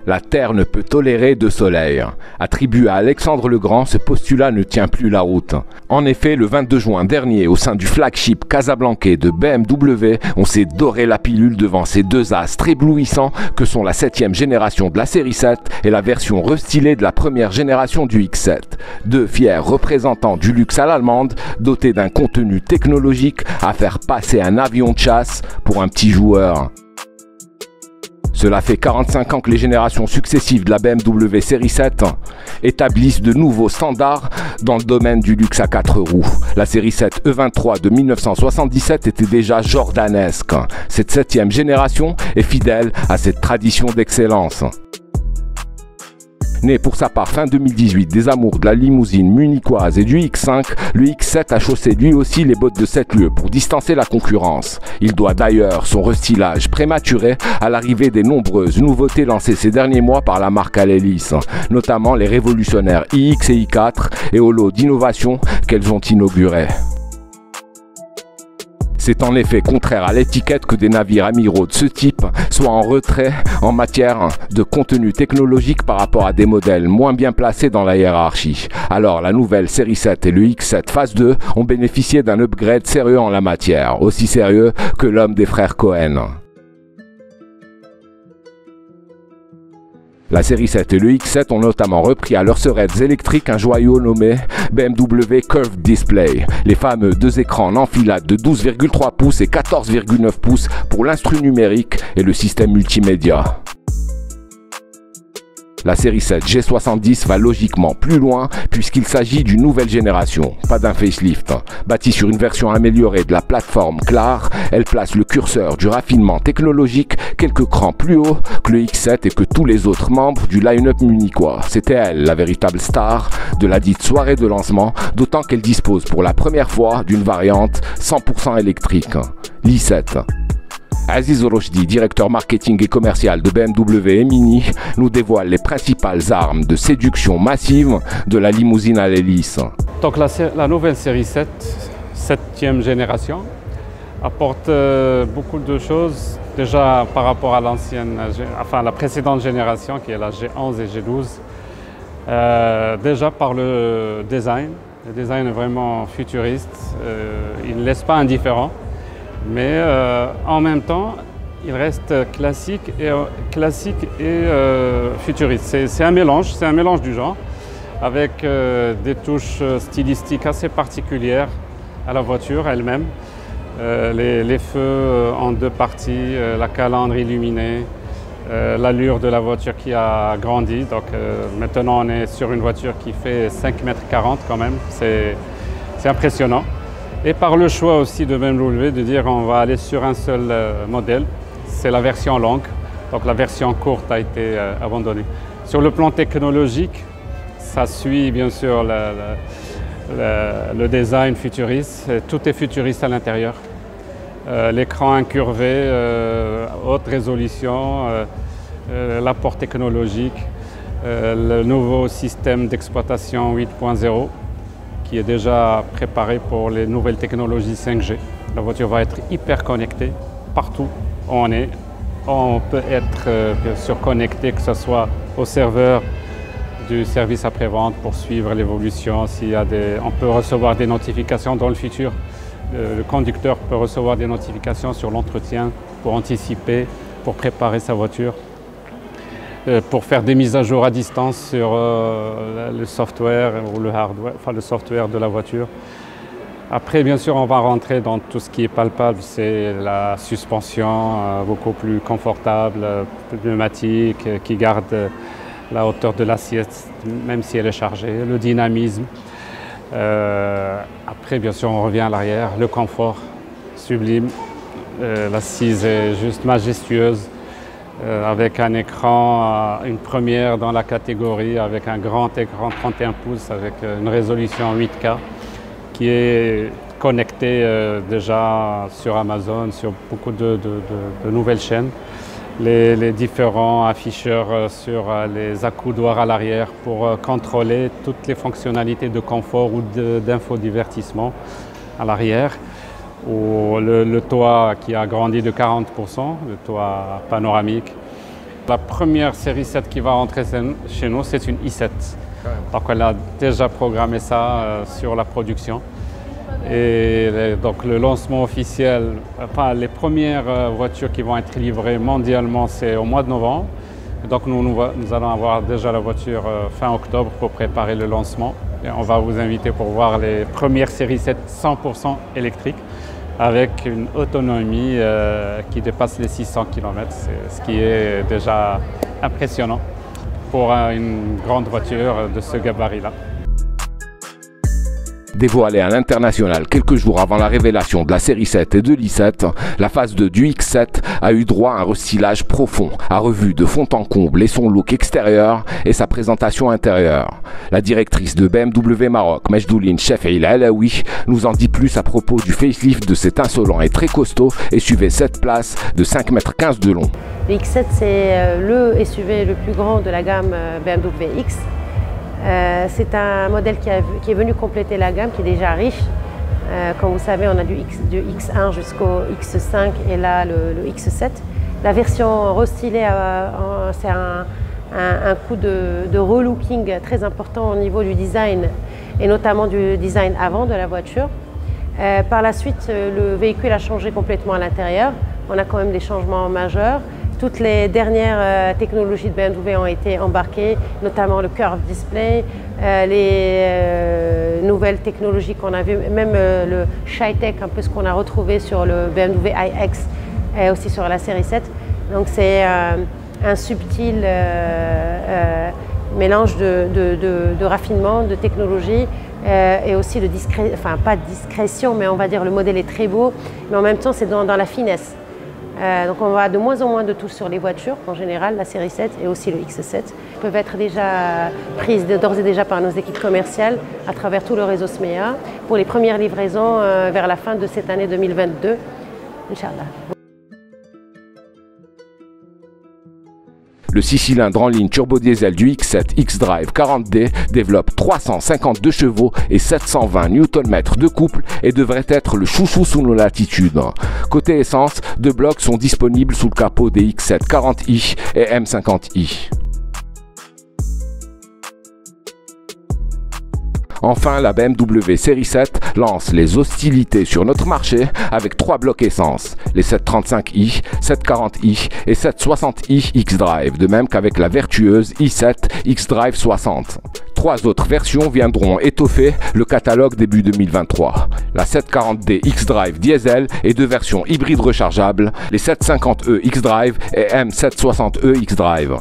La Terre ne peut tolérer de soleil. Attribué à Alexandre le Grand, ce postulat ne tient plus la route. En effet, le 22 juin dernier, au sein du flagship casablancais de BMW, on s'est doré la pilule devant ces deux astres éblouissants que sont la 7e génération de la série 7 et la version restylée de la première génération du X7. Deux fiers représentants du luxe à l'allemande, dotés d'un contenu technologique à faire passer un avion de chasse pour un petit joueur. Cela fait 45 ans que les générations successives de la BMW série 7 établissent de nouveaux standards dans le domaine du luxe à 4 roues. La série 7 E23 de 1977 était déjà jordanesque. Cette 7e génération est fidèle à cette tradition d'excellence. Né pour sa part fin 2018 des amours de la limousine munichoise et du X5, le X7 a chaussé lui aussi les bottes de 7 lieues pour distancer la concurrence. Il doit d'ailleurs son restylage prématuré à l'arrivée des nombreuses nouveautés lancées ces derniers mois par la marque à l'hélice, notamment les révolutionnaires iX et i4 et au lot d'innovations qu'elles ont inaugurées. C'est en effet contraire à l'étiquette que des navires amiraux de ce type soient en retrait en matière de contenu technologique par rapport à des modèles moins bien placés dans la hiérarchie. Alors la nouvelle série 7 et le X7 phase 2 ont bénéficié d'un upgrade sérieux en la matière, aussi sérieux que l'homme des frères Cohen. La série 7 et le X7 ont notamment repris à leurs seurettes électriques un joyau nommé BMW Curved Display, les fameux deux écrans en enfilade de 12,3 pouces et 14,9 pouces pour l'instru numérique et le système multimédia. La série 7 G70 va logiquement plus loin puisqu'il s'agit d'une nouvelle génération, pas d'un facelift. Bâtie sur une version améliorée de la plateforme Clar, elle place le curseur du raffinement technologique quelques crans plus haut que le X7 et que tous les autres membres du line-up munichois. C'était elle, la véritable star de la dite soirée de lancement, d'autant qu'elle dispose pour la première fois d'une variante 100% électrique, l'i7. Aziz Rochdi, directeur marketing et commercial de BMW et Mini, nous dévoile les principales armes de séduction massive de la limousine à l'hélice. Donc la nouvelle série 7, 7e génération, apporte beaucoup de choses. Déjà par rapport à la précédente génération qui est la G11 et G12. Déjà par le design. Le design est vraiment futuriste. Il ne laisse pas indifférent. Mais en même temps, il reste classique et futuriste. C'est un mélange du genre, avec des touches stylistiques assez particulières à la voiture elle-même. Les feux en deux parties, la calandre illuminée, l'allure de la voiture qui a grandi. Donc maintenant, on est sur une voiture qui fait 5,40 m quand même. C'est impressionnant. Et par le choix aussi de BMW de dire on va aller sur un seul modèle, c'est la version longue, donc la version courte a été abandonnée. Sur le plan technologique, ça suit bien sûr le design futuriste, tout est futuriste à l'intérieur. L'écran incurvé, haute résolution, l'apport technologique, le nouveau système d'exploitation 8.0. Qui est déjà préparé pour les nouvelles technologies 5G. La voiture va être hyper connectée partout où on est. On peut être bien sûr connecté, que ce soit au serveur du service après-vente pour suivre l'évolution. On peut recevoir des notifications dans le futur. Le conducteur peut recevoir des notifications sur l'entretien pour anticiper, pour préparer sa voiture. Pour faire des mises à jour à distance sur le software ou le hardware, enfin le software de la voiture. Après, bien sûr, on va rentrer dans tout ce qui est palpable, c'est la suspension beaucoup plus confortable, pneumatique, qui garde la hauteur de l'assiette, même si elle est chargée, le dynamisme. Après, bien sûr, on revient à l'arrière, le confort sublime, l'assise est juste majestueuse. Avec un écran, une première dans la catégorie, avec un grand écran 31 pouces avec une résolution 8K qui est connecté déjà sur Amazon, sur beaucoup de nouvelles chaînes. Les différents afficheurs sur les accoudoirs à l'arrière pour contrôler toutes les fonctionnalités de confort ou d'infodivertissement à l'arrière. Ou le toit qui a grandi de 40%, le toit panoramique. La première série 7 qui va rentrer chez nous, c'est une i7. Donc elle a déjà programmé ça sur la production. Et donc le lancement officiel, enfin les premières voitures qui vont être livrées mondialement, c'est au mois de novembre. Donc nous allons avoir déjà la voiture fin octobre pour préparer le lancement. Et on va vous inviter pour voir les premières séries 7 100% électriques avec une autonomie qui dépasse les 600 km, ce qui est déjà impressionnant pour une grande voiture de ce gabarit-là. Dévoilée à l'international quelques jours avant la révélation de la série 7 et de l'i7, la phase 2 du X7 a eu droit à un restylage profond, a revu de fond en comble et son look extérieur et sa présentation intérieure. La directrice de BMW Maroc, Majdoulin Chefei El Alaoui, nous en dit plus à propos du facelift de cet insolent et très costaud SUV 7 places de 5,15 m de long. Le X7, c'est le SUV le plus grand de la gamme BMW X. C'est un modèle qui est venu compléter la gamme, qui est déjà riche. Comme vous savez, on a du X1 jusqu'au X5 et là le X7. La version restylée, c'est un coup de relooking très important au niveau du design et notamment du design avant de la voiture. Par la suite, le véhicule a changé complètement à l'intérieur. On a quand même des changements majeurs. Toutes les dernières technologies de BMW ont été embarquées, notamment le curve display, les nouvelles technologies qu'on a vues, même le Shy-Tech, un peu ce qu'on a retrouvé sur le BMW iX et aussi sur la série 7. Donc c'est un subtil mélange de raffinement, de technologie et aussi de discrétion, enfin pas de discrétion, mais on va dire le modèle est très beau, mais en même temps c'est dans la finesse. Donc on va de moins en moins de touches sur les voitures, en général, la série 7 et aussi le X7 peuvent être déjà prises d'ores et déjà par nos équipes commerciales à travers tout le réseau SMEA pour les premières livraisons vers la fin de cette année 2022, Inch'Allah. Le 6 cylindres en ligne turbo-diesel du X7 X-Drive 40D développe 352 chevaux et 720 Nm de couple et devrait être le chouchou sous nos latitudes. Côté essence, deux blocs sont disponibles sous le capot des X7 40i et M50i. Enfin, la BMW série 7 lance les hostilités sur notre marché avec 3 blocs essence, les 735i, 740i et 760i X-Drive, de même qu'avec la vertueuse i7 X-Drive 60. 3 autres versions viendront étoffer le catalogue début 2023. La 740D X-Drive diesel et 2 versions hybrides rechargeables, les 750e X-Drive et M760e X-Drive.